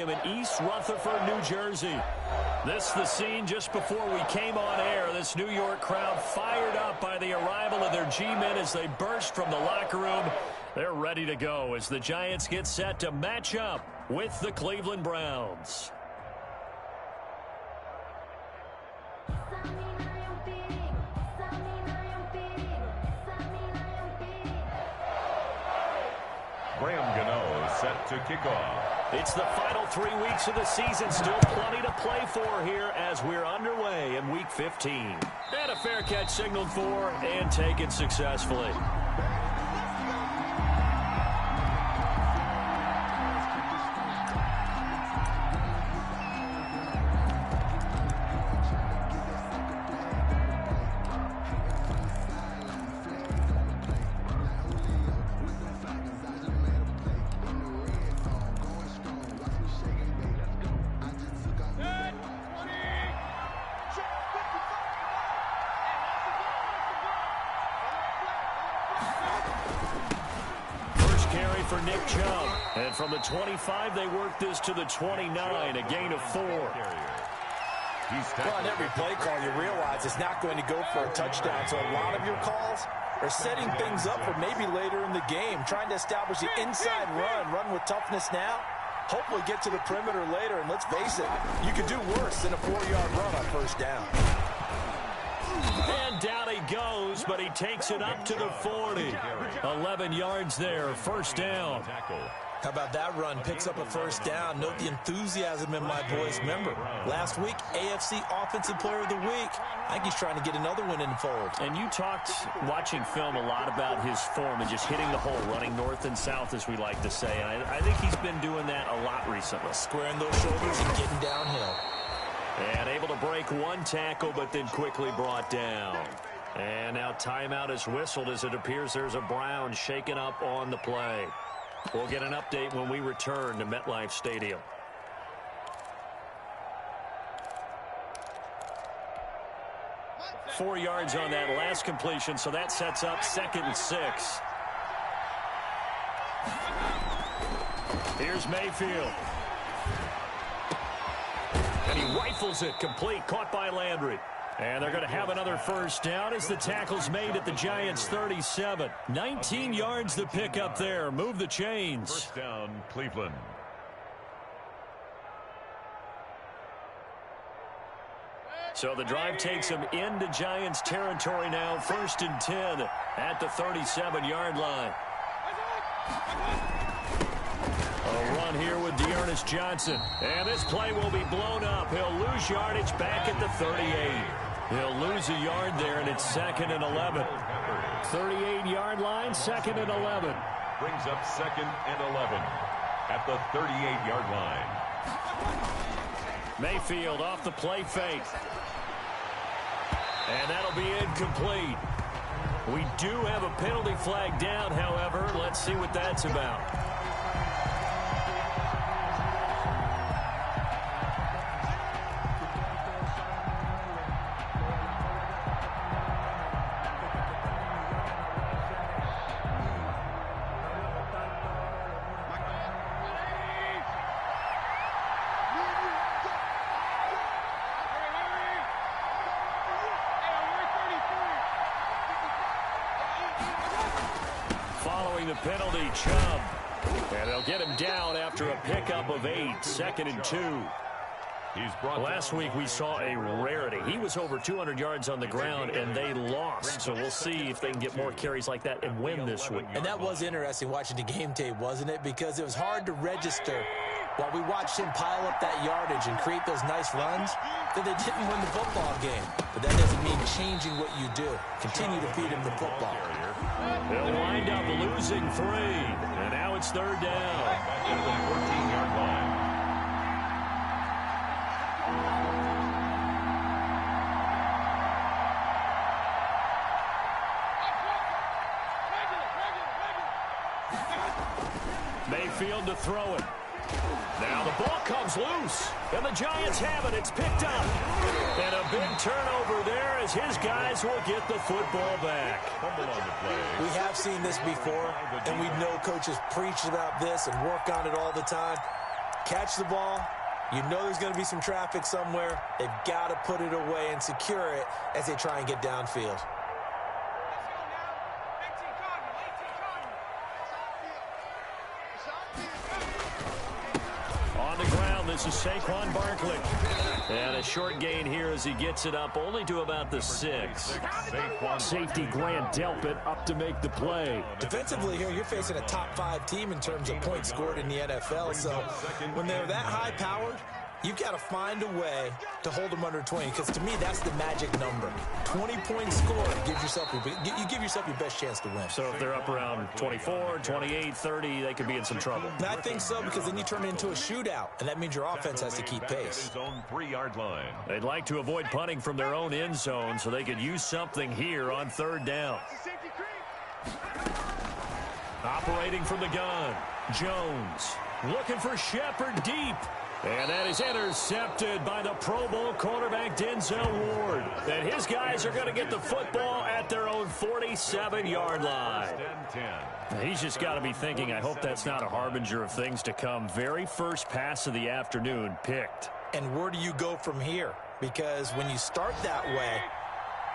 Stadium in East Rutherford, New Jersey. This is the scene just before we came on air. This New York crowd fired up by the arrival of their G-men as they burst from the locker room. They're ready to go as the Giants get set to match up with the Cleveland Browns. Set to kick off. It's the final 3 weeks of the season. Still plenty to play for here as we're underway in Week 15. And a fair catch signaled for and taken successfully. For Nick Chubb. And from the 25, they work this to the 29, a gain of 4. Well, on every play call, you realize it's not going to go for a touchdown. So a lot of your calls are setting things up for maybe later in the game, trying to establish the inside run with toughness now, hopefully get to the perimeter later. And let's face it, you could do worse than a 4-yard run on first down. And down he goes, but he takes it up to the 40. 11 yards there, first down. How about that run? Picks up a first down. Note the enthusiasm in my boys' member. Last week, AFC Offensive Player of the Week. I think he's trying to get another one in the fold. And you talked, watching film, a lot about his form and just hitting the hole, running north and south, as we like to say. And I think he's been doing that a lot recently. Squaring those shoulders and getting downhill. And able to break one tackle, but then quickly brought down. And now timeout is whistled as it appears there's a Brown shaken up on the play. We'll get an update when we return to MetLife Stadium. Four yards on that last completion, so that sets up 2nd and 6. Here's Mayfield. And he rifles it complete, caught by Landry. And they're going to have another first down as the tackle's made at the Giants' 37. 19 yards the pick up there. Move the chains. First down, Cleveland. So the drive takes them into Giants territory now. 1st and 10 at the 37-yard line. A run here with Dearness Johnson. And this play will be blown up. He'll lose yardage back at the 38. He'll lose a yard there, and it's 2nd and 11. 38-yard line, 2nd and 11. Brings up 2nd and 11 at the 38-yard line. Mayfield off the play fake. And that'll be incomplete. We do have a penalty flag down, however. Let's see what that's about. Following the penalty, Chubb. And they'll get him down after a pickup of 8. 2nd and 2. Last week we saw a rarity. He was over 200 yards on the ground, and they lost. So we'll see if they can get more carries like that and win this week. And that was interesting watching the game tape, wasn't it? Because it was hard to register while we watched him pile up that yardage and create those nice runs that they didn't win the football game. But that doesn't mean changing what you do. Continue to feed him the football. They'll wind up losing 3. And now it's 3rd down. At the 14-yard line. Mayfield to throw it. Now the ball comes loose, and the Giants have it. It's picked up. And a big turnover there as his guys will get the football back. We have seen this before, and we know coaches preach about this and work on it all the time. catch the ball. You know there's going to be some traffic somewhere. They've got to put it away and secure it as they try and get downfield. On the ground, this is Saquon Barkley. And a short gain here as he gets it up only to about the 6. Safety Grant Delpit up to make the play. Defensively here, you're facing a top 5 team in terms of points scored in the NFL. So when they're that high-powered, you've got to find a way to hold them under 20, because to me, that's the magic number. 20 points scored gives yourself you give yourself your best chance to win. So if they're up around 24, 28, 30, they could be in some trouble. And I think so, because then you turn it into a shootout, and that means your offense has to keep pace. His own 3-yard line. They'd like to avoid punting from their own end zone so they could use something here on 3rd down. Operating from the gun, Jones looking for Shepard deep. And that is intercepted by the Pro Bowl cornerback Denzel Ward. And his guys are going to get the football at their own 47-yard line. He's just got to be thinking, I hope that's not a harbinger of things to come. Very first pass of the afternoon picked. And where do you go from here? Because when you start that way,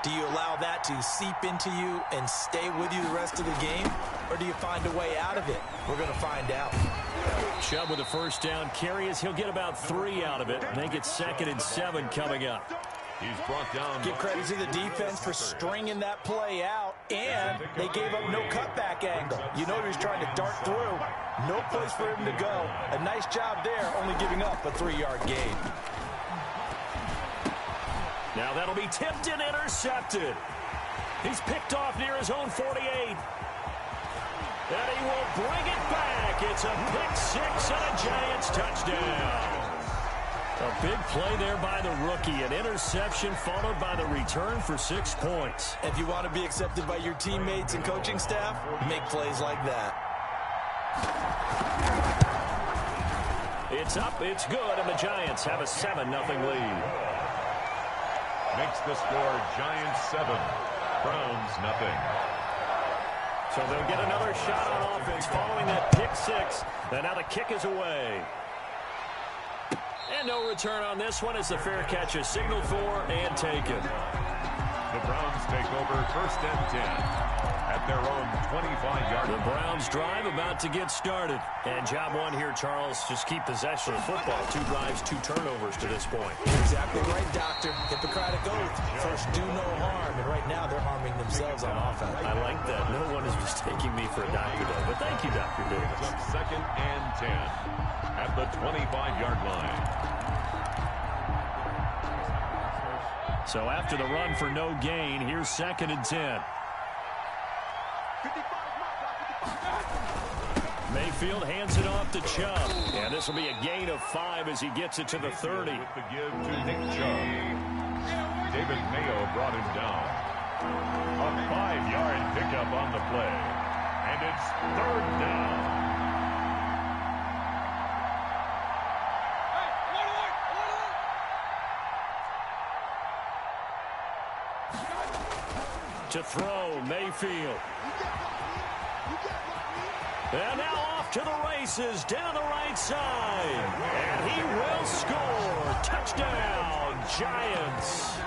do you allow that to seep into you and stay with you the rest of the game? Or do you find a way out of it? We're going to find out. Chubb with a first down carry as he'll get about 3 out of it. Make it 2nd and 7 coming up. He's brought down. Give credit to the defense for stringing that play out, and they gave up no cutback angle. You know he was trying to dart through. No place for him to go. A nice job there, only giving up a 3-yard gain. Now that'll be tipped and intercepted. He's picked off near his own 48. And he will bring it back. It's a pick 6 and a Giants touchdown. A big play there by the rookie. An interception followed by the return for 6 points. If you want to be accepted by your teammates and coaching staff, make plays like that. It's up, it's good, and the Giants have a 7-0 lead. Makes the score Giants 7, Browns nothing. So they'll get another shot on offense following that pick 6. And now the kick is away. And no return on this one as the fair catch is signaled for and taken. The Browns take over 1st and 10 at their own 25-yard line. The Browns drive about to get started. And job one here, Charles, just keep possession of the football. 2 drives, 2 turnovers to this point. Exactly right, Doctor. Hippocratic oath. First, do no harm. And right now, they're harming themselves on offense. I like that. No one is mistaking me for a doctor, though. But thank you, Dr. Davis. 2nd and 10 at the 25-yard line. So after the run for no gain, here's 2nd and 10. Mayfield hands it off to Chubb. And this will be a gain of 5 as he gets it to the 30. With the give to Nick Chubb. David Mayo brought him down. A 5-yard pickup on the play. And it's 3rd down. To throw, Mayfield. And now off to the races down the right side. And he will score. Touchdown, Giants.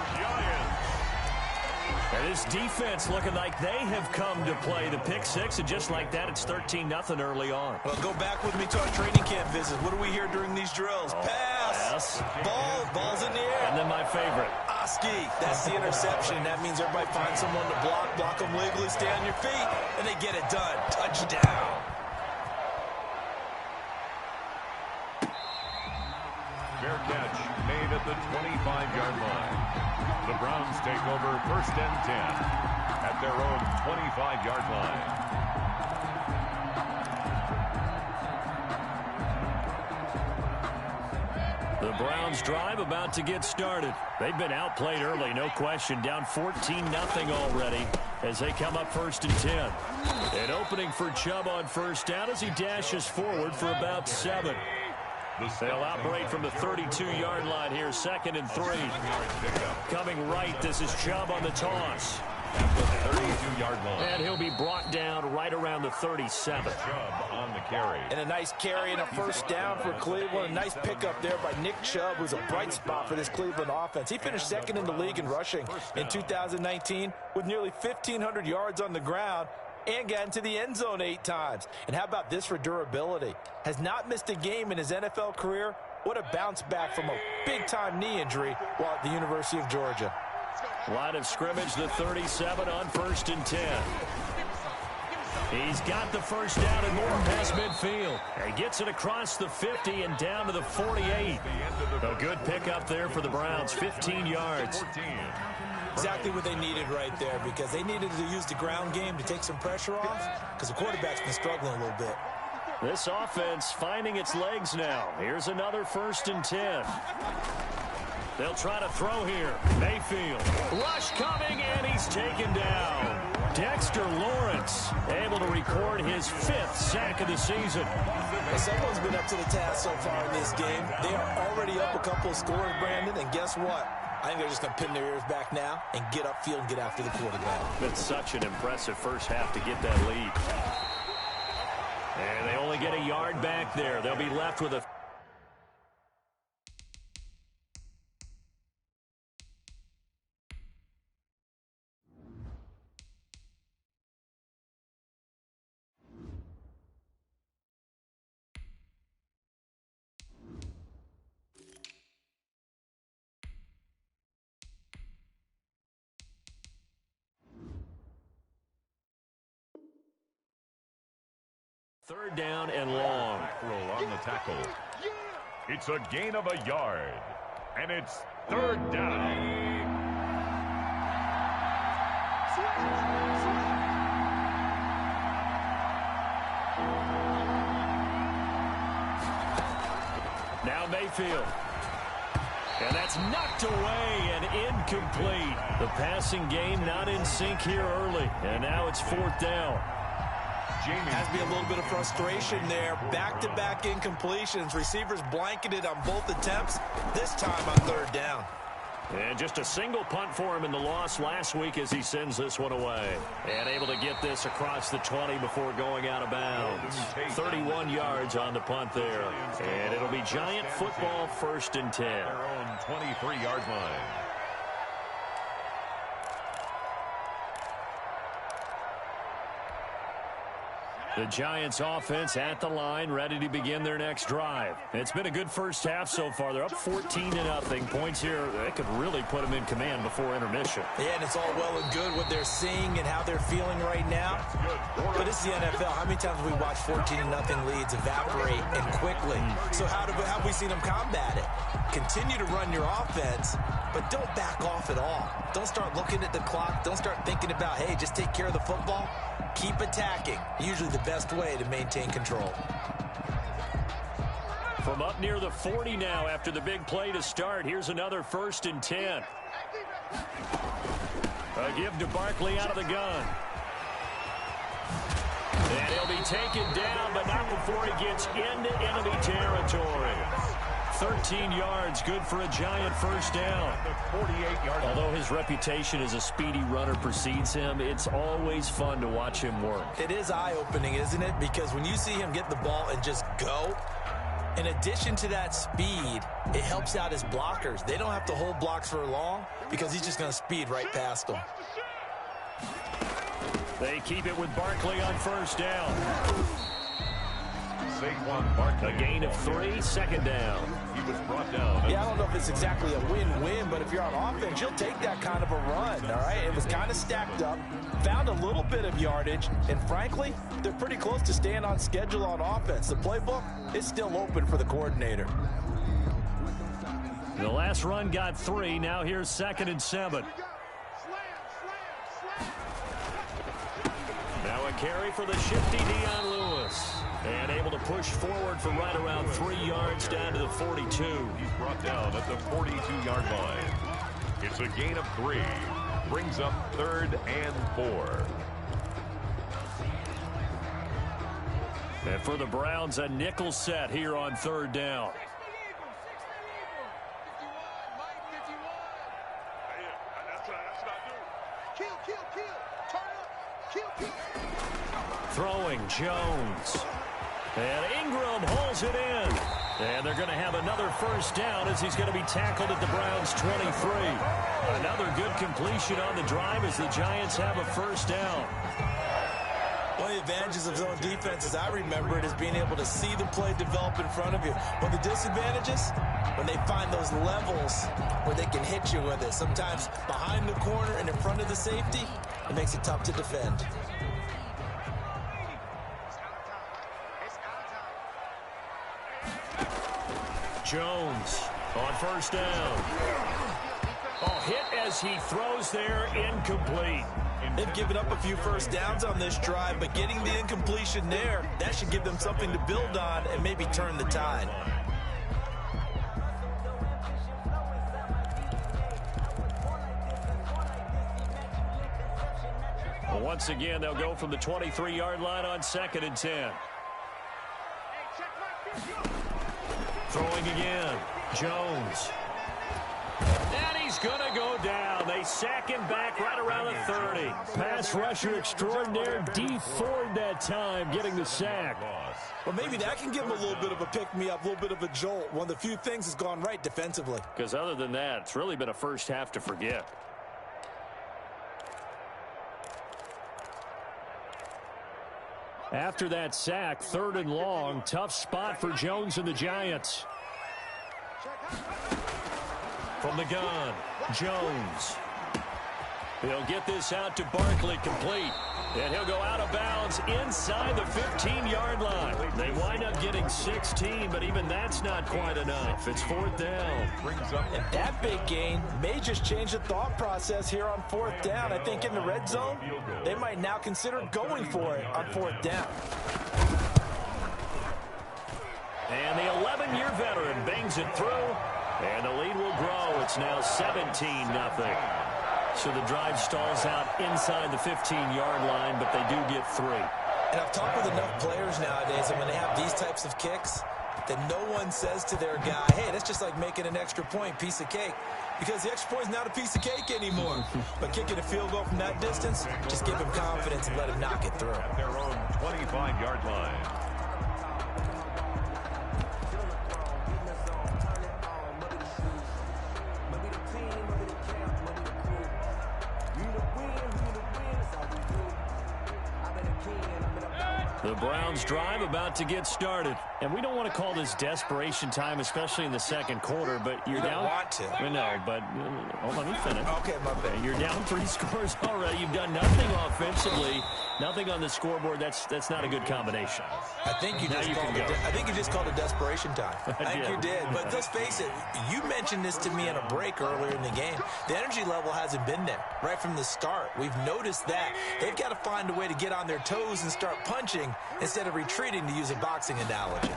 And this defense looking like they have come to play the pick 6. And just like that, it's 13-0 early on. Well, go back with me to our training camp visit. What do we hear during these drills? Pass. Ball's in the air. And then my favorite. Oski. That's the interception. That means everybody finds someone to block them legally, stay on your feet, and they get it done. Touchdown. Fair catch made at the 25-yard line. The Browns take over 1st and 10 at their own 25-yard line. The Browns drive about to get started. They've been outplayed early, no question. Down 14-0 already as they come up 1st and 10. An opening for Chubb on 1st down as he dashes forward for about 7. They'll operate from the 32-yard line here, 2nd and 3. Coming right, this is Chubb on the toss. at the 32-yard line. And he'll be brought down right around the 37. Chubb on the carry. And a nice carry and a first down for Cleveland. A nice pickup there by Nick Chubb, who's a bright spot for this Cleveland offense. He finished second in the league in rushing in 2019 with nearly 1,500 yards on the ground and got into the end zone 8 times. And how about this for durability? Has not missed a game in his NFL career. What a bounce back from a big-time knee injury while at the University of Georgia. Line of scrimmage, the 37 on 1st and 10. He's got the first down and more past midfield. He gets it across the 50 and down to the 48. A good pickup there for the Browns, 15 yards. Exactly what they needed right there, because they needed to use the ground game to take some pressure off, because the quarterback's been struggling a little bit. This offense finding its legs now. Here's another 1st and 10. They'll try to throw here. Mayfield. Rush coming, and he's taken down. Dexter Lawrence able to record his 5th sack of the season. Well, someone's been up to the task so far in this game. They are already up a couple of scores, Brandon, and guess what? I think they're just going to pin their ears back now and get upfield and get after the quarterback. It's such an impressive first half to get that lead. And they only get a yard back there. They'll be left with a... Third down and long. Roll on the tackle. It's a gain of a yard. And it's 3rd down. Now Mayfield. And that's knocked away and incomplete. The passing game not in sync here early. And now it's 4th down. Has to be a little bit of frustration there. Back-to-back incompletions. Receivers blanketed on both attempts, this time on 3rd down. And just a single punt for him in the loss last week as he sends this one away. And able to get this across the 20 before going out of bounds. 31 yards on the punt there. And it'll be Giant football, 1st and 10. Their own 23-yard line. The Giants offense at the line, ready to begin their next drive. It's been a good first half so far. They're up 14-0. Points here, they could really put them in command before intermission. Yeah, and it's all well and good what they're seeing and how they're feeling right now. But it's the NFL. How many times have we watched 14-0 leads evaporate and quickly? So how have we seen them combat it? Continue to run your offense, but don't back off at all. Don't start looking at the clock. Don't start thinking about, hey, just take care of the football. Keep attacking. Usually the best way to maintain control. From up near the 40 now after the big play to start. Here's another 1st and 10. A give to Barkley out of the gun. And he'll be taken down, but not before he gets into enemy territory. 13 yards, good for a Giant first down. 48-yard. Although his reputation as a speedy runner precedes him, it's always fun to watch him work. It is eye-opening, isn't it? Because when you see him get the ball and just go, in addition to that speed, it helps out his blockers. They don't have to hold blocks for long because he's just going to speed right past them. They keep it with Barkley on first down. Barkley. A gain of 3, 2nd down. He was brought down. Yeah, I don't know if it's exactly a win-win, but if you're on offense, you'll take that kind of a run, all right? It was kind of stacked up, found a little bit of yardage, and frankly, they're pretty close to staying on schedule on offense. The playbook is still open for the coordinator. The last run got 3. Now here's 2nd and 7. Now a carry for the shifty Dion Lewis. And able to push forward for right around 3 yards down to the 42. He's brought down at the 42-yard line. It's a gain of 3. Brings up 3rd and 4. And for the Browns, a nickel set here on 3rd down. Throwing Jones. And Ingram holds it in. And they're going to have another first down as he's going to be tackled at the Browns' 23. Another good completion on the drive as the Giants have a first down. One of the advantages of zone defense, as I remember it, is being able to see the play develop in front of you. One of the disadvantages, when they find those levels where they can hit you with it, sometimes behind the corner and in front of the safety, it makes it tough to defend. Jones on first down. Oh, hit as he throws there, incomplete. They've given up a few first downs on this drive, but getting the incompletion there, that should give them something to build on and maybe turn the tide. Well, once again, they'll go from the 23-yard line on 2nd and 10. Throwing again. Jones. And he's going to go down. They sack him back right around the 30. Pass rusher extraordinaire, D Ford that time, getting the sack. Well, maybe that can give him a little bit of a pick-me-up, a little bit of a jolt. One of the few things that's gone right defensively. Because other than that, it's really been a first half to forget. After that sack, 3rd and long, tough spot for Jones and the Giants. From the gun, Jones. He'll get this out to Barkley, complete. And he'll go out of bounds inside the 15-yard line. They wind up getting 16, but even that's not quite enough. It's 4th down. And that big gain may just change the thought process here on 4th down. I think in the red zone, they might now consider going for it on 4th down. And the 11-year veteran bangs it through, and the lead will grow. It's now 17-0. So the drive stalls out inside the 15-yard line, but they do get 3. And I've talked with enough players nowadays, and when they have these types of kicks, that no one says to their guy, hey, that's just like making an extra point, piece of cake. Because the extra point is not a piece of cake anymore. But kicking a field goal from that distance, just give him confidence and let him knock it through. At their own 25-yard line. The Browns drive about to get started. And we don't want to call this desperation time, especially in the second quarter, but you're down. You don't want to. I know, but let me finish. Okay, my bad. You're down 3 scores already. You've done nothing offensively, nothing on the scoreboard. That's not a good combination. I think you just called it desperation time. I think you did. But let's face it, you mentioned this to me on a break earlier in the game. The energy level hasn't been there right from the start. We've noticed that. They've got to find a way to get on their toes and start punching instead of retreating, to use a boxing analogy.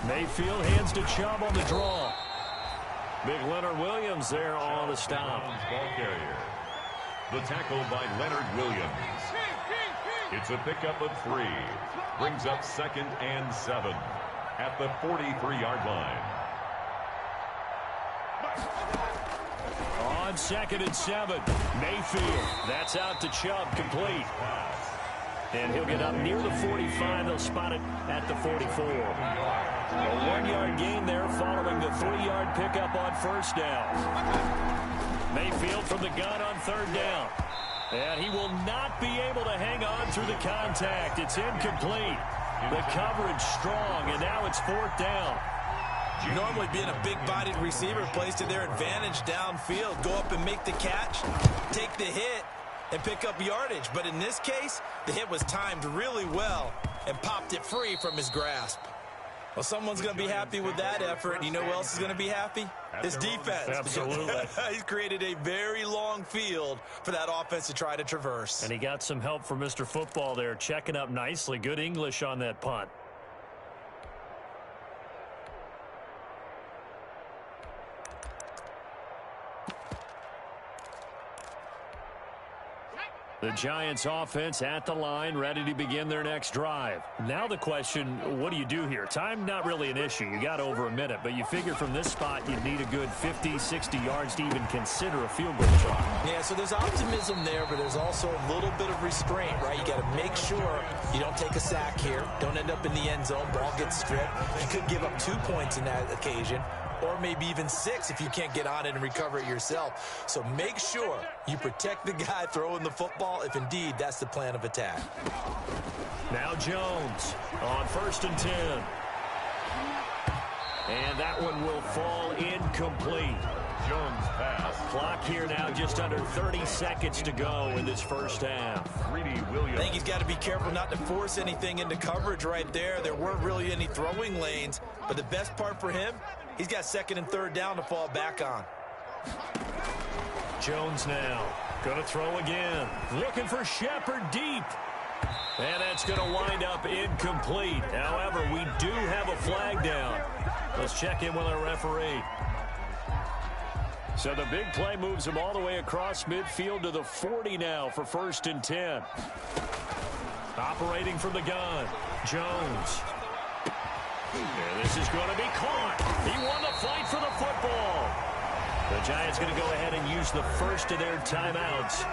Mayfield hands to Chubb on the draw. Big Leonard Williams there on the stop. Ball carrier. The tackle by Leonard Williams. It's a pickup of 3. Brings up 2nd and 7 at the 43-yard line. On 2nd and 7, Mayfield. That's out to Chubb, complete. And he'll get up near the 45. They'll spot it at the 44. A 1-yard gain there following the 3-yard pickup on first down. Mayfield from the gun on 3rd down. And he will not be able to hang on through the contact. It's incomplete. The coverage strong, and now it's 4th down. Normally being a big-bodied receiver plays to their advantage downfield. Go up and make the catch, take the hit, and pick up yardage. But in this case, the hit was timed really well and popped it free from his grasp. Well, someone's going to be happy with that effort. And you know who else is going to be happy? This defense. Absolutely. He's created a very long field for that offense to try to traverse. And he got some help from Mr. Football there, checking up nicely. Good English on that punt. The Giants offense at the line, ready to begin their next drive. Now the question, what do you do here? Time, not really an issue. You got over a minute, but you figure from this spot you need a good 50, 60 yards to even consider a field goal try. Yeah, so there's optimism there, but there's also a little bit of restraint, right? You got to make sure you don't take a sack here. Don't end up in the end zone. Ball gets stripped. You could give up 2 points in that occasion, or maybe even 6 if you can't get on it and recover it yourself. So make sure you protect the guy throwing the football if indeed that's the plan of attack. Now Jones on 1st and 10. And that one will fall incomplete. Jones pass. Clock here now just under 30 seconds to go in this first half. I think he's got to be careful not to force anything into coverage right there. There weren't really any throwing lanes, but the best part for him, he's got 2nd and 3rd down to fall back on. Jones now going to throw again. Looking for Shepard deep. And that's going to wind up incomplete. However, we do have a flag down. Let's check in with our referee. So the big play moves him all the way across midfield to the 40 now for 1st and 10. Operating from the gun, Jones. And this is going to be caught. He won the fight for the football. The Giants going to go ahead and use the first of their timeouts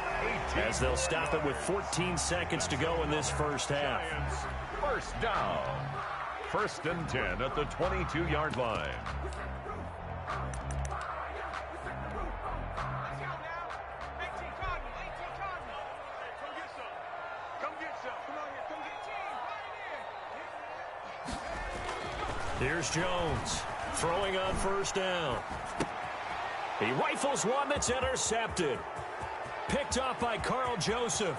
as they'll stop it with 14 seconds to go in this first half. First down. 1st and 10 at the 22-yard line. Here's Jones throwing on 1st down. He rifles one that's intercepted. Picked up by Carl Joseph.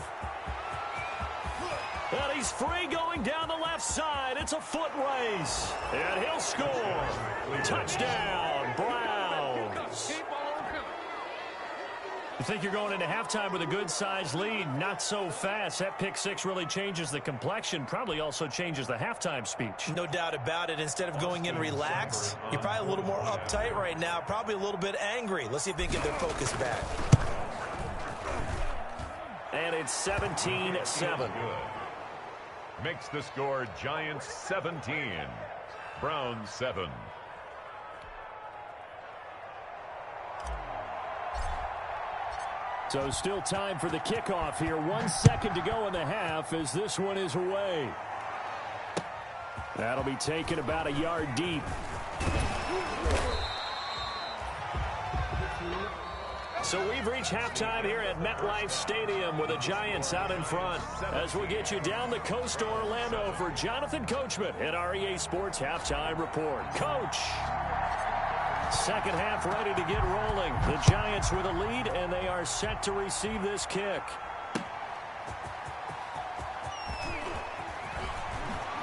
And he's free going down the left side. It's a foot race. And he'll score. Touchdown, Browns. You think you're going into halftime with a good-sized lead. Not so fast. That pick six really changes the complexion. Probably also changes the halftime speech. No doubt about it. Instead of going in relaxed, you're probably a little more uptight right now. Probably a little bit angry. Let's see if they can get their focus back. And it's 17-7. Makes the score Giants 17. Browns 7. So still time for the kickoff here. 1 second to go in the half as this one is away. That'll be taken about a yard deep. So we've reached halftime here at MetLife Stadium with the Giants out in front. As we'll get you down the coast to Orlando for Jonathan Coachman at our EA Sports Halftime Report. Coach! Second half ready to get rolling. The Giants with a lead, and they are set to receive this kick.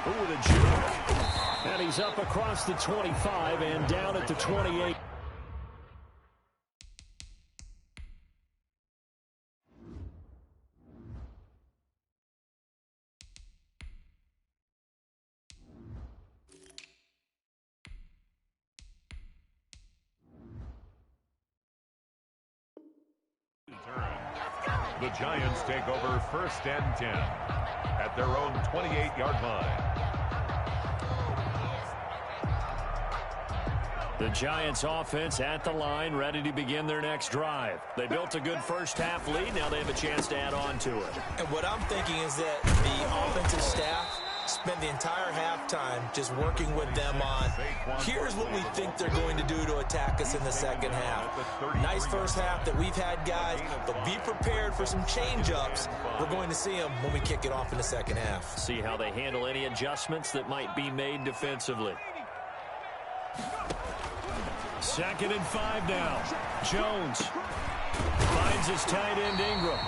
Ooh, the juke. And he's up across the 25 and down at the 28. The Giants take over 1st and 10 at their own 28-yard line. The Giants offense at the line, ready to begin their next drive. They built a good first half lead. Now they have a chance to add on to it. And what I'm thinking is that the offensive staff spent the entire halftime just working with them on, here's what we think they're going to do to attack us in the second half. Nice first half that we've had, guys, but be prepared for some change-ups. We're going to see them when we kick it off in the second half. See how they handle any adjustments that might be made defensively. 2nd and 5 now. Jones finds his tight end Ingram.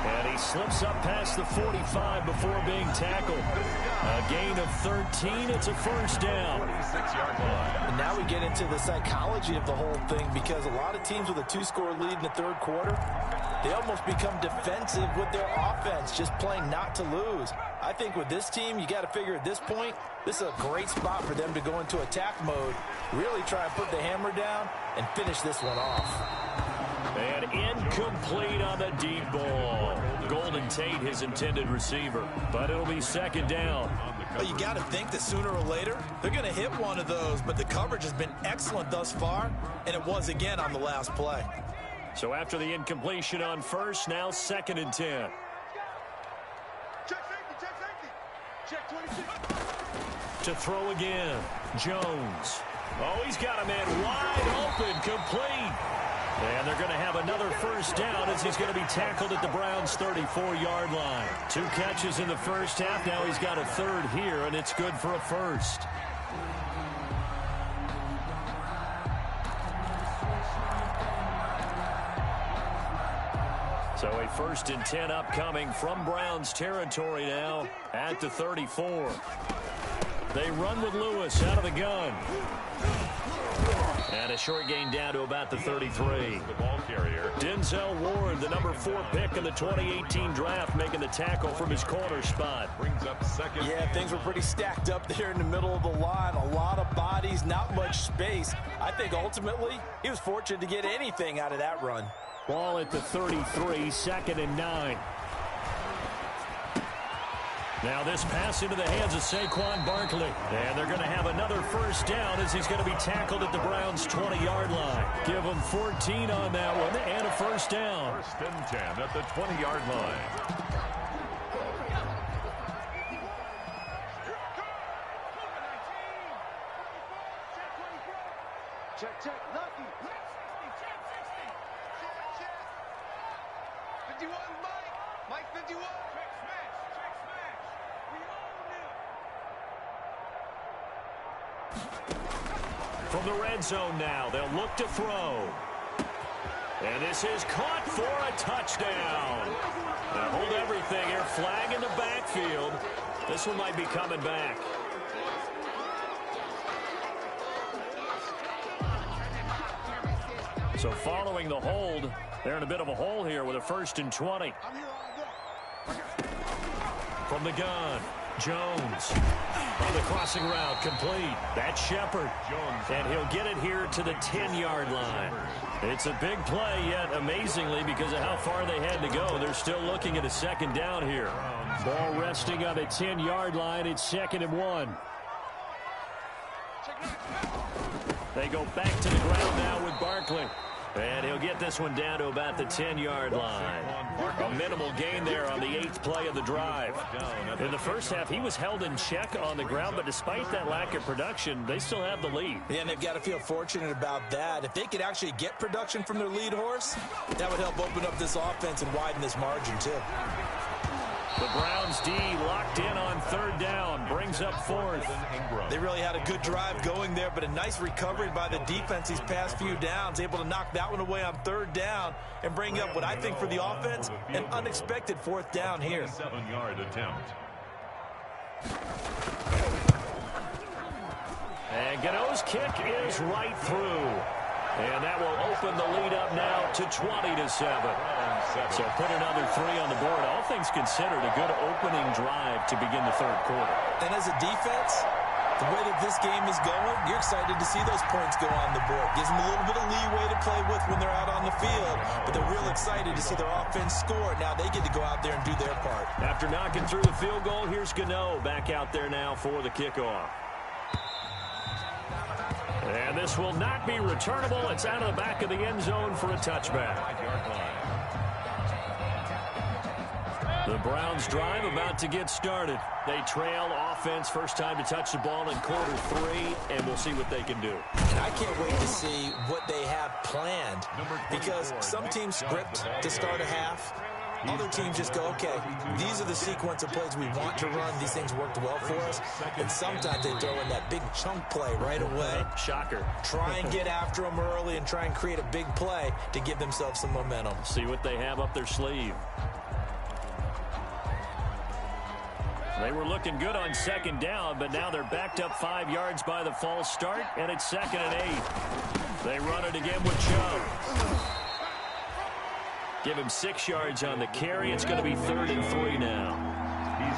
And he slips up past the 45 before being tackled. A gain of 13. It's a first down. 26-yard line. And now we get into the psychology of the whole thing, because a lot of teams with a 2-score lead in the third quarter, they almost become defensive with their offense, just playing not to lose. I think with this team, you got to figure at this point, this is a great spot for them to go into attack mode, really try and put the hammer down and finish this one off. And incomplete on the deep ball. Golden Tate, his intended receiver. But it'll be second down. Well, you got to think that sooner or later, they're going to hit one of those. But the coverage has been excellent thus far, and it was again on the last play. So after the incompletion on first, now 2nd and 10. Check safety. Check 26. To throw again, Jones. Oh, he's got a man wide open, complete. And they're going to have another first down as he's going to be tackled at the Browns' 34-yard line. 2 catches in the first half. Now he's got a third here, and it's good for a first. So a 1st and 10 upcoming from Browns territory now at the 34. They run with Lewis out of the gun. And a short gain down to about the 33. The ball carrier. Denzel Ward, the number 4 pick in the 2018 draft, making the tackle from his corner spot. Brings up second. Yeah, things were pretty stacked up there in the middle of the line. A lot of bodies, not much space. I think ultimately he was fortunate to get anything out of that run. Ball at the 33, 2nd and 9. Now this pass into the hands of Saquon Barkley. And they're going to have another first down as he's going to be tackled at the Browns' 20-yard line. Give him 14 on that one and a first down. 1st and 10 at the 20-yard line. Check. Lucky. Check 60. 51, Mike 51. Check smash. From the red zone now, they'll look to throw. And this is caught for a touchdown. Now hold everything here. Flag in the backfield. This one might be coming back. So following the hold, they're in a bit of a hole here with a 1st and 20. From the gun, Jones. On the crossing route, complete. That's Shepard. And he'll get it here to the 10-yard line. It's a big play, yet amazingly, because of how far they had to go, they're still looking at a 2nd down here. Ball resting on the 10-yard line. It's 2nd and 1. They go back to the ground now with Barkley. And he'll get this one down to about the 10-yard line. A minimal gain there on the 8th play of the drive. In the first half, he was held in check on the ground, but despite that lack of production, they still have the lead. Yeah, and they've got to feel fortunate about that. If they could actually get production from their lead horse, that would help open up this offense and widen this margin, too. The Browns D locked in on 3rd down, brings up 4th. They really had a good drive going there, but a nice recovery by the defense these past few downs, able to knock that one away on 3rd down and bring up what I think for the offense, an unexpected 4th down here. 7-yard attempt. And Gano's kick is right through. And that will open the lead up now to 20-7. So put another 3 on the board. All things considered, a good opening drive to begin the 3rd quarter. And as a defense, the way that this game is going, you're excited to see those points go on the board. Gives them a little bit of leeway to play with when they're out on the field, but they're real excited to see their offense score. Now they get to go out there and do their part. After knocking through the field goal, here's Gano back out there now for the kickoff. And this will not be returnable. It's out of the back of the end zone for a touchback. The Browns drive about to get started. They trail offense, first time to touch the ball in quarter 3, and we'll see what they can do. And I can't wait to see what they have planned, because some teams script to start a half. Other teams just go, okay, these are the sequence of plays we want to run. These things worked well for us. And sometimes they throw in that big chunk play right away. Shocker. Try and get after them early and try and create a big play to give themselves some momentum. See what they have up their sleeve. They were looking good on 2nd down, but now they're backed up 5 yards by the false start, and it's 2nd and 8. They run it again with Chubb. Give him 6 yards on the carry. It's going to be 3rd and 3 now.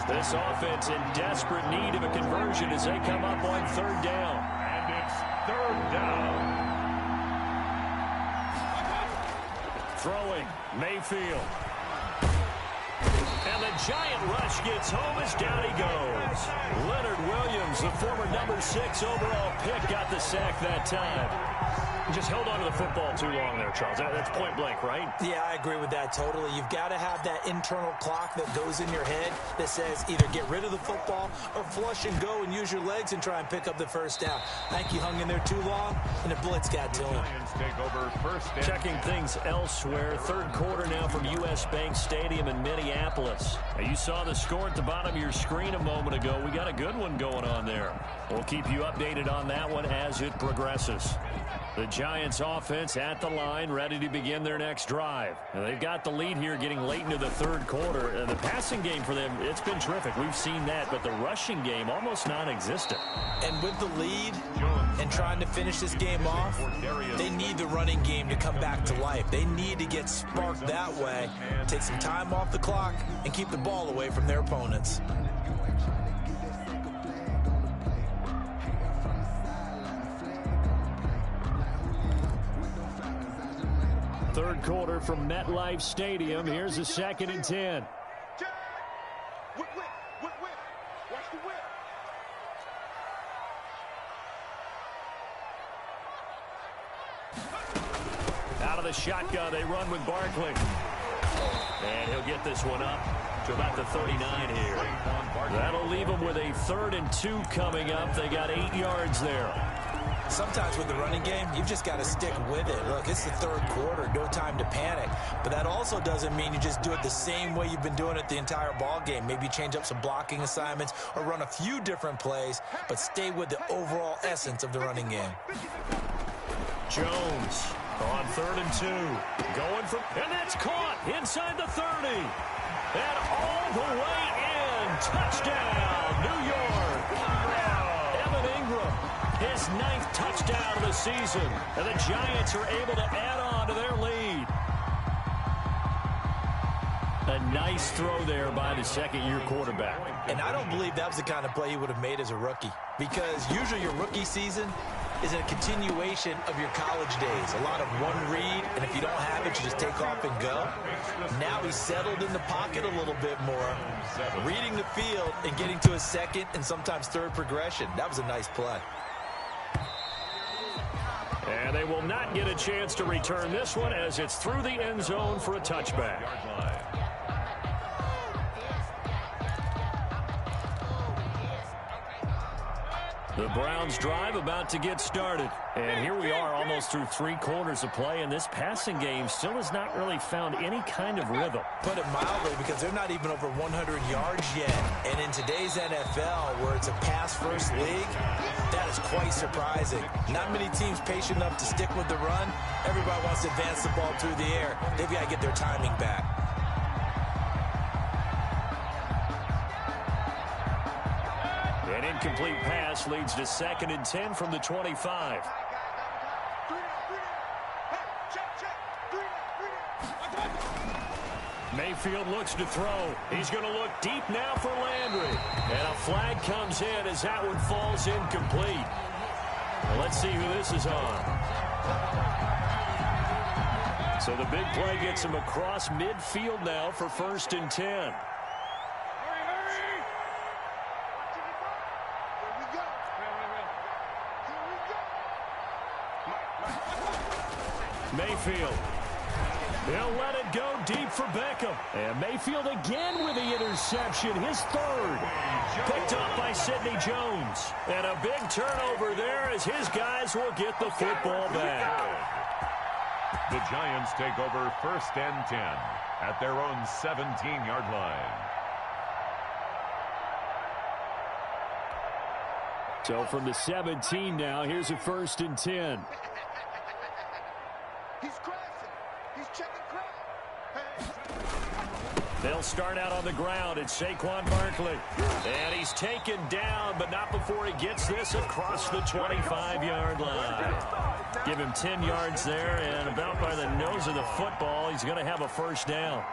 This offense in desperate need of a conversion as they come up on 3rd down. And it's 3rd down. Throwing, Mayfield. And the giant rush gets home as down he goes. Leonard Williams, the former number 6 overall pick, got the sack that time. He just held on to the football too long there, Charles. That's point blank, right? Yeah, I agree with that totally. You've got to have that internal clock that goes in your head that says either get rid of the football or flush and go and use your legs and try and pick up the first down. I think he hung in there too long, and the blitz got to him. Take over first down. Checking things elsewhere. Third quarter now from U.S. Bank Stadium in Minneapolis. Now, you saw the score at the bottom of your screen a moment ago. We got a good one going on there. We'll keep you updated on that one as it progresses. The Giants offense at the line, ready to begin their next drive. Now, they've got the lead here getting late into the third quarter. And the passing game for them, it's been terrific. We've seen that, but the rushing game almost non-existent. And with the lead and trying to finish this game off, they need the running game to come back to life. They need to get sparked that way, take some time off the clock, and keep the ball away from their opponents. Third quarter from MetLife Stadium. Here's a 2nd and 10. Whip. Watch the whip. Out of the shotgun, they run with Barkley. And he'll get this one up to about the 39 here. That'll leave them with a 3rd and 2 coming up. They got 8 yards there. Sometimes with the running game, you've just got to stick with it. Look, it's the third quarter, no time to panic. But that also doesn't mean you just do it the same way you've been doing it the entire ball game. Maybe change up some blocking assignments or run a few different plays, but stay with the overall essence of the running game. Jones on 3rd and 2. Going for, and that's caught inside the 30. And all the way in. Touchdown, New York. Evan Ingram. His 9th touchdown of the season. And the Giants are able to add on to their lead. A nice throw there by the second-year quarterback. And I don't believe that was the kind of play he would have made as a rookie. Because usually your rookie season is a continuation of your college days. A lot of one read, and if you don't have it, you just take off and go. Now he's settled in the pocket a little bit more, reading the field and getting to his 2nd and sometimes 3rd progression. That was a nice play. And they will not get a chance to return this one as it's through the end zone for a touchback. The Browns drive about to get started. And here we are almost through 3 quarters of play, and this passing game still has not really found any kind of rhythm. Put it mildly, because they're not even over 100 yards yet. And in today's NFL, where it's a pass-first league, that is quite surprising. Not many teams patient enough to stick with the run. Everybody wants to advance the ball through the air. They've got to get their timing back. An incomplete pass leads to 2nd and 10 from the 25. Mayfield looks to throw. He's going to look deep now for Landry. And a flag comes in as that one falls incomplete. Well, let's see who this is on. So the big play gets him across midfield now for 1st and 10. Mayfield. He'll let it go deep for Beckham. And Mayfield again with the interception, his 3rd. Picked up by Sidney Jones. And a big turnover there as his guys will get the football back. The Giants take over 1st and 10 at their own 17-yard line. So from the 17 now, here's a 1st and 10. He's crossing. He's checking crowd. They'll start out on the ground. It's Saquon Barkley. And he's taken down, but not before he gets this across the 25-yard line. Give him 10 yards there, and about by the nose of the football, he's going to have a 1st down.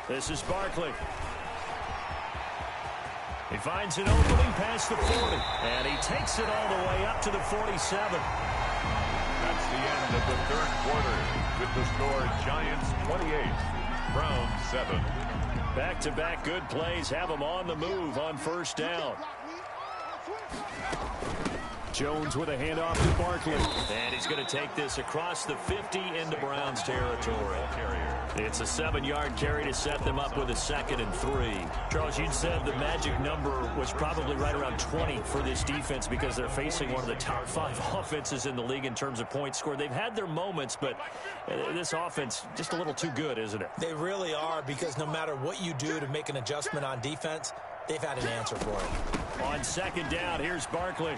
This is Barkley. He finds an opening past the 40, and he takes it all the way up to the 47. That's the end of the third quarter with the score Giants 28, Browns 7. Back-to-back good plays have them on the move on first down. Jones with a handoff to Barkley. And he's going to take this across the 50 into Browns territory. It's a 7-yard carry to set them up with a 2nd and 3. Charles, you said the magic number was probably right around 20 for this defense because they're facing one of the top 5 offenses in the league in terms of points scored. They've had their moments, but this offense just a little too good, isn't it? They really are, because no matter what you do to make an adjustment on defense, they've had an answer for it. On 2nd down, here's Barkley.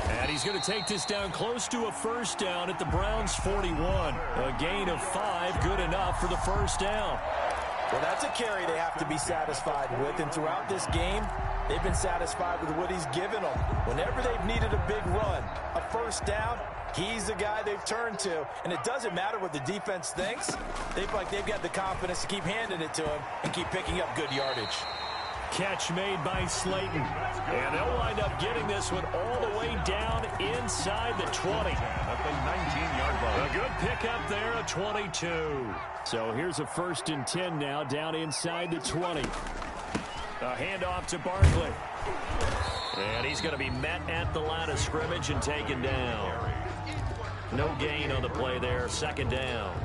And he's going to take this down close to a first down at the Browns' 41. A gain of 5, good enough for the first down. Well, that's a carry they have to be satisfied with, and throughout this game, they've been satisfied with what he's given them. Whenever they've needed a big run, a first down, he's the guy they've turned to, and it doesn't matter what the defense thinks. They've got the confidence to keep handing it to him and keep picking up good yardage. Catch made by Slayton. And they'll wind up getting this one all the way down inside the 20. At the 19-yard line. A good pickup there, a 22. So here's a 1st and 10 now, down inside the 20. A handoff to Barkley. And he's going to be met at the line of scrimmage and taken down. No gain on the play there, 2nd down.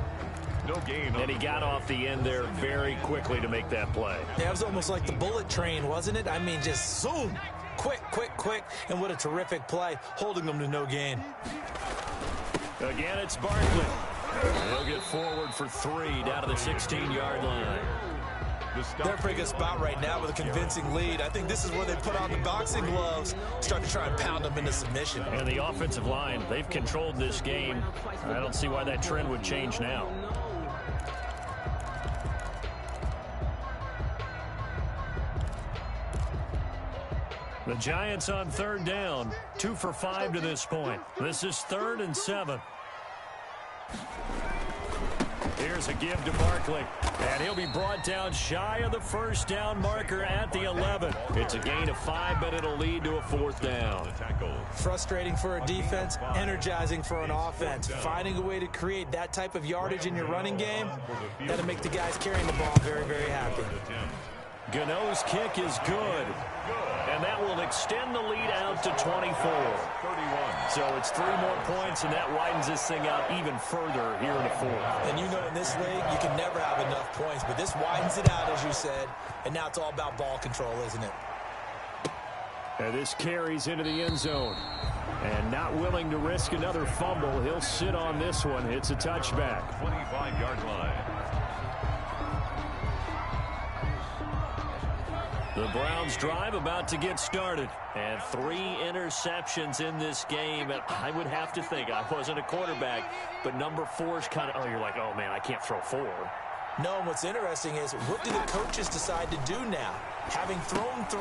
No gain. And he got off the end there very quickly to make that play. Yeah, it was almost like the bullet train, wasn't it? I mean, just zoom. Quick, quick, quick. And what a terrific play, holding them to no gain. Again, it's Barkley. He'll get forward for 3 down to the 16-yard line. They're in a pretty good spot right now with a convincing lead. I think this is where they put on the boxing gloves, start to try and pound them into submission. And the offensive line, they've controlled this game. I don't see why that trend would change now. The Giants on 3rd down, 2 for 5 to this point. This is 3rd and 7. Here's a give to Barkley, and he'll be brought down shy of the first down marker at the 11. It's a gain of 5, but it'll lead to a 4th down. Frustrating for a defense, energizing for an offense. Finding a way to create that type of yardage in your running game, that'll make the guys carrying the ball very, very happy. Gano's kick is good, and that will extend the lead out to 24. 31. So it's 3 more points, and that widens this thing out even further here in the 4th. And you know, in this league, you can never have enough points, but this widens it out, as you said, and now it's all about ball control, isn't it? And this carries into the end zone. And not willing to risk another fumble, he'll sit on this one. It's a touchback. 25-yard line. The Browns drive about to get started. And 3 interceptions in this game. And I would have to think, I wasn't a quarterback, but number 4 is kind of, oh, you're like, oh, man, I can't throw 4. No, and what's interesting is, what do the coaches decide to do now? Having thrown 3,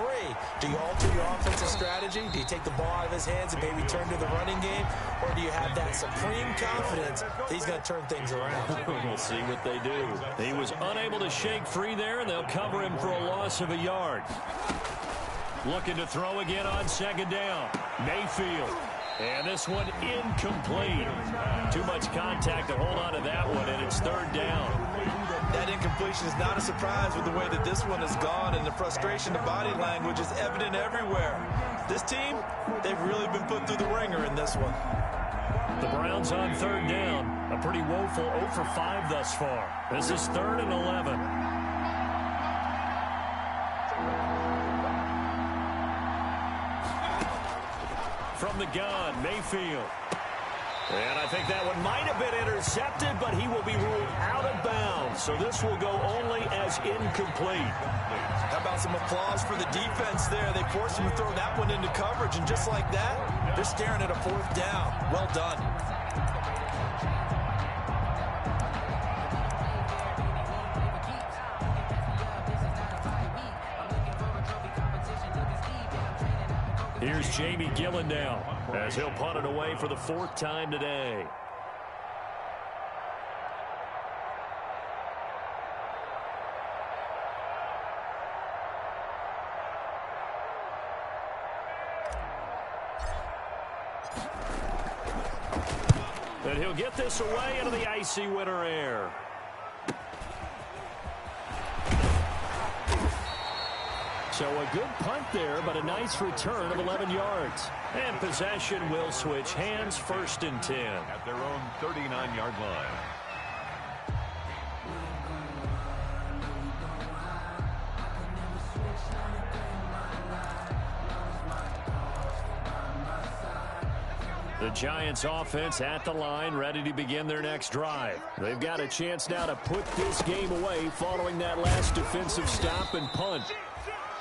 do you alter your offensive strategy? Do you take the ball out of his hands and maybe turn to the running game? Or do you have that supreme confidence that he's going to turn things around? We'll see what they do. He was unable to shake free there, and they'll cover him for a loss of a yard. Looking to throw again on 2nd down. Mayfield. And this one incomplete. Too much contact to hold on to that one, and it's 3rd down. That incompletion is not a surprise with the way that this one has gone, and the frustration, the body language is evident everywhere. This team, they've really been put through the ringer in this one. The Browns on 3rd down. A pretty woeful 0 for 5 thus far. This is 3rd and 11. From the gun, Mayfield. And I think that one might have been intercepted, but he will be ruled out of bounds. So this will go only as incomplete. How about some applause for the defense there? They forced him to throw that one into coverage, and just like that, they're staring at a 4th down. Well done. Here's Jamie Gillen now, as he'll punt it away for the 4th time today. And he'll get this away into the icy winter air. So a good punt there, but a nice return of 11 yards. And possession will switch hands, 1st and 10. At their own 39-yard line. The Giants offense at the line, ready to begin their next drive. They've got a chance now to put this game away following that last defensive stop and punt.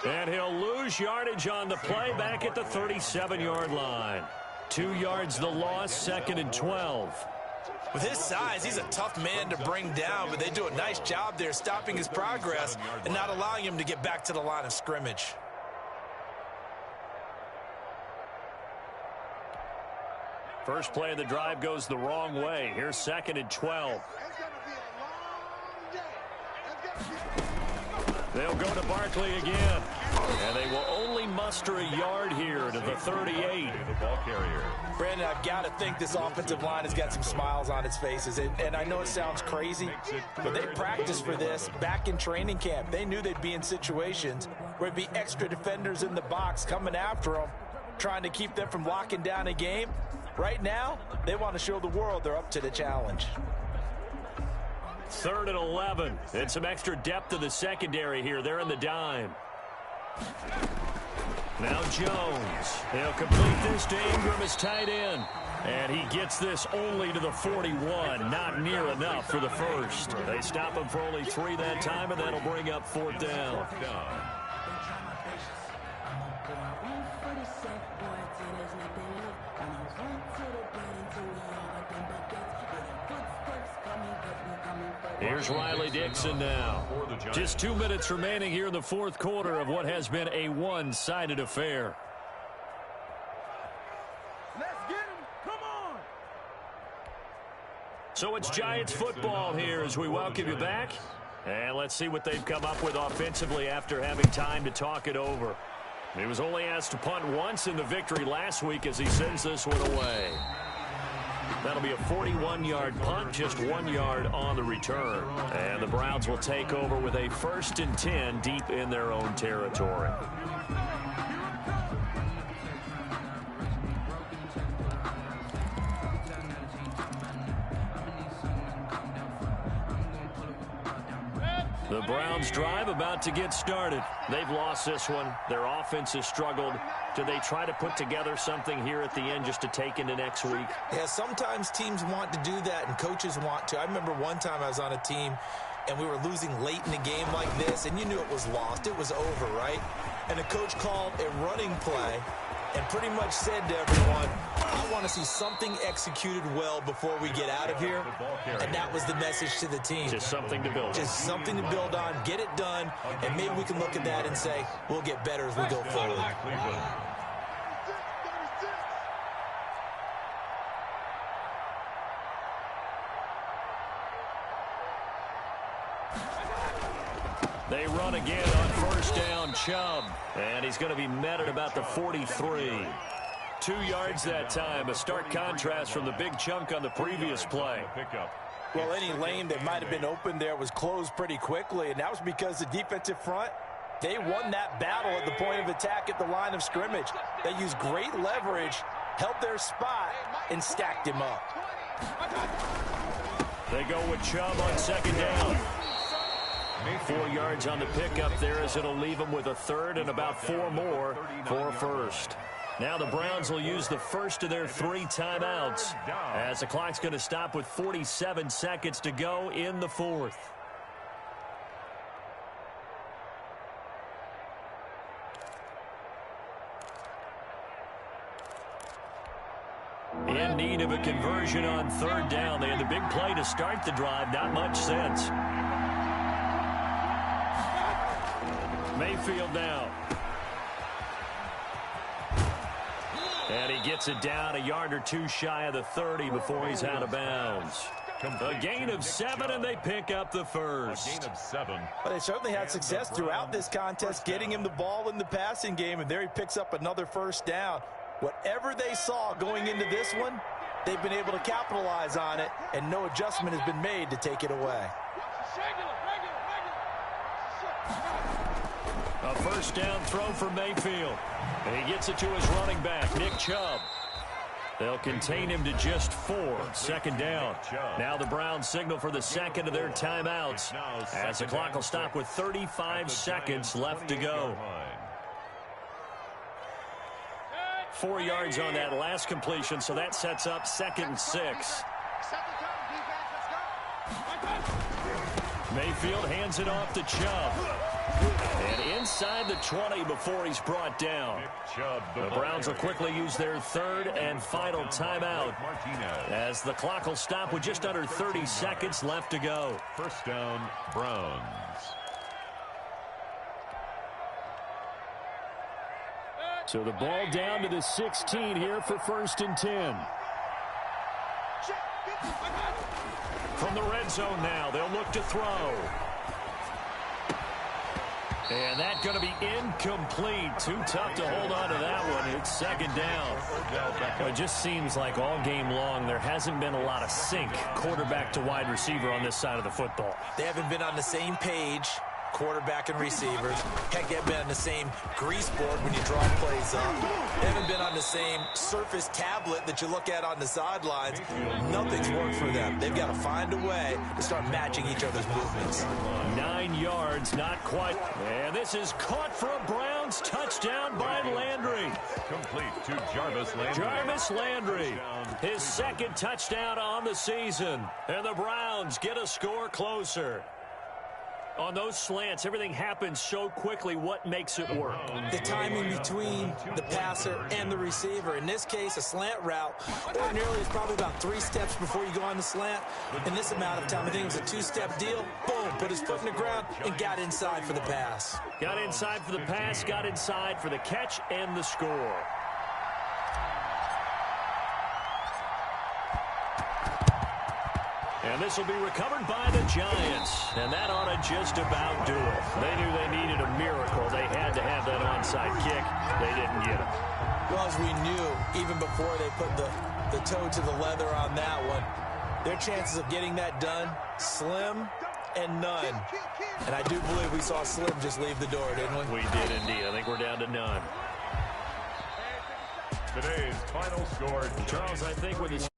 And he'll lose yardage on the play back at the 37-yard line. 2 yards the loss, 2nd and 12. With his size, he's a tough man to bring down, but they do a nice job there stopping his progress and not allowing him to get back to the line of scrimmage. First play of the drive goes the wrong way. Here's 2nd and 12. They'll go to Barkley again. And they will only muster a yard here to the 38. The ball carrier. Brandon, I've got to think this offensive line has got some smiles on its faces. And I know it sounds crazy, but they practiced for this back in training camp. They knew they'd be in situations where there'd be extra defenders in the box coming after them, trying to keep them from locking down a game. Right now, they want to show the world they're up to the challenge. 3rd and 11. And some extra depth to the secondary here. They're in the dime. Now Jones. He'll complete this to Ingram as tight end. And he gets this only to the 41. Not near enough for the first. They stop him for only 3 that time, and that'll bring up 4th down. Here's Riley Dixon now. Just 2 minutes remaining here in the 4th quarter of what has been a one-sided affair. Let's get him. Come on. So it's Giants football here as we welcome you back. And let's see what they've come up with offensively after having time to talk it over. He was only asked to punt once in the victory last week as he sends this one away. That'll be a 41-yard punt, just 1 yard on the return. And the Browns will take over with a 1st and 10 deep in their own territory. The Browns drive about to get started. They've lost this one. Their offense has struggled. Do they try to put together something here at the end just to take into next week? Yeah, sometimes teams want to do that and coaches want to. I remember one time I was on a team and we were losing late in a game like this, and you knew it was lost. It was over, right? And the coach called a running play and pretty much said to everyone, I want to see something executed well before we get out of here. And that was the message to the team. Just something to build on. Just something to build on, get it done, and maybe we can look at that and say, we'll get better as we go forward. They run again on 1st down, Chubb. And he's going to be met at about the 43. 2 yards that time. A stark contrast from the big chunk on the previous play. Well, any lane that might have been open there was closed pretty quickly, and that was because the defensive front, they won that battle at the point of attack at the line of scrimmage. They used great leverage, held their spot, and stacked him up. They go with Chubb on 2nd down. 4 yards on the pickup there as it'll leave them with a 3rd and about 4 more for a 1st. Now the Browns will use the first of their 3 timeouts as the clock's going to stop with 47 seconds to go in the 4th. In need of a conversion on 3rd down. They had the big play to start the drive. Not much sense. Mayfield now. And he gets it down a yard or 2 shy of the 30 before he's out of bounds. A gain of 7, and they pick up the first. A gain of 7. But they certainly had success throughout this contest, getting him the ball in the passing game, and there he picks up another 1st down. Whatever they saw going into this one, They've been able to capitalize on it, and no adjustment has been made to take it away. A first down throw for Mayfield. And he gets it to his running back, Nick Chubb. They'll contain him to just 4. Second down. Now the Browns signal for the second of their timeouts, as the clock will stop with 35 seconds left to go. 4 yards on that last completion, so that sets up 2nd and 6. Mayfield hands it off to Chubb. And inside the 20 before he's brought down. The Browns will quickly use their 3rd and final timeout, as the clock will stop with just under 30 seconds left to go. First down, Browns. So the ball down to the 16 here for 1st and 10. From the red zone now, they'll look to throw. And that's going to be incomplete. Too tough to hold on to that one. It's 2nd down. Well, it just seems like all game long there hasn't been a lot of sync quarterback to wide receiver on this side of the football. They haven't been on the same page, quarterback and receivers. Heck, they haven't been on the same grease board when you draw plays up. They haven't been on the same surface tablet that you look at on the sidelines. Nothing's worked for them. They've got to find a way to start matching each other's movements. 9 yards, not quite. And this is caught for a Browns touchdown by Landry. Complete to Jarvis Landry. Jarvis Landry, his 2nd touchdown on the season. And the Browns get a score closer. On those slants, everything happens so quickly. What makes it work? The timing between the passer and the receiver. In this case, a slant route ordinarily is probably about 3 steps before you go on the slant. In this amount of time, I think it was a 2-step deal. Boom, put his foot in the ground and got inside for the pass. Got inside for the pass, got inside for the catch and the score. And this will be recovered by the Giants. And that ought to just about do it. They knew they needed a miracle. They had to have that onside kick. They didn't get it. Well, as we knew, even before they put the toe to the leather on that one, their chances of getting that done, slim and none. And I do believe we saw Slim just leave the door, didn't we? We did indeed. I think we're down to none. Today's final score, Charles, I think with his